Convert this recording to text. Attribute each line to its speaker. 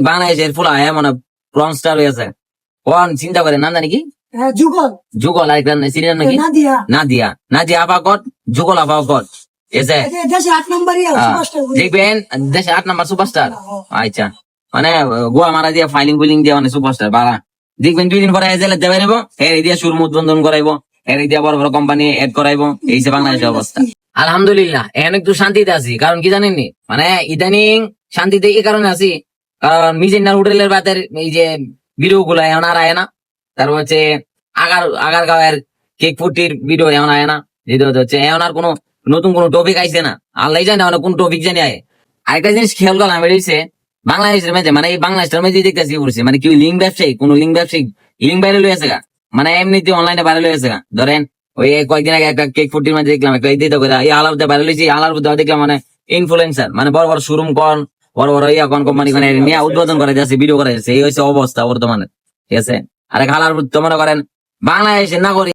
Speaker 1: বাংলাদেশের ফুলা মানে প্রন স্টার হয়েছে কোন চিন্তা করে নাম জানি কি
Speaker 2: যুগল
Speaker 1: যুগল আরেকটা সিরিয়াল নাকি
Speaker 2: নাদিয়া
Speaker 1: নাদিয়া আপা কট যুগল আপা কট এসে
Speaker 2: দেশে 8 নম্বরই
Speaker 1: দেখবেন দেশে 8 নাম্বার সুপারস্টার আচ্ছা মানে গোয়া মারা দিয়ে ফাইলিং ফুইলিং দিয়ে মানে সুপারস্টার বাড়া দেখবেন 2 দিন পরে জেলে দেবে নেবো এর দিয়ে সুর উদ্বোধন করাইবো এর দিয়ে বড় বড় কোম্পানি এড করাইবো এই যে বাংলাদেশের অবস্থা আলহামদুলিল্লাহ এখন একটু শান্তিতে আছি কারণ কি জানেননি মানে ইদানিং শান্তিতে এই কারণে আছি কারণ মিজেন্ডার হোটেলের বাতের এই যে ভিডিও গুলা এখন আর আয় না তারপর হচ্ছে আগার গাঁয়ের কেক ফুটির ভিডিও এখন আয় না যেটা হচ্ছে এখন আর কোনো নতুন কোনো টপিক আইছে না আল্লাহ জানে মানে কোন টপিক জানি আয় আরেকটা জিনিস খেয়াল করলাম বেরিয়েছে বাংলাদেশের মেঝে মানে এই বাংলাদেশের মেঝে দেখতেছি করছে মানে কি লিঙ্ক ব্যবসায়ী কোন লিঙ্ক ব্যবসায়ী লিঙ্ক বাইরে লয়ে আছে গা মানে এমনিতে অনলাইনে বাইরে লয়ে আছে গা ধরেন ওই কয়েকদিন আগে একটা কেক ফুটির মধ্যে দেখলাম একটা দিতে করে এই আলার বাইরে লইছি আলার দেখলাম মানে ইনফ্লুয়েন্সার মানে বড় বড় শোরুম কন বড় বড় কোন কোম্পানি মানে নিয়ে উদ্বোধন করা যাচ্ছে ভিডিও করা যাচ্ছে এই হচ্ছে অবস্থা বর্তমানে ঠিক আছে আরে খালার তো মনে করেন বাংলাদেশের নাগরিক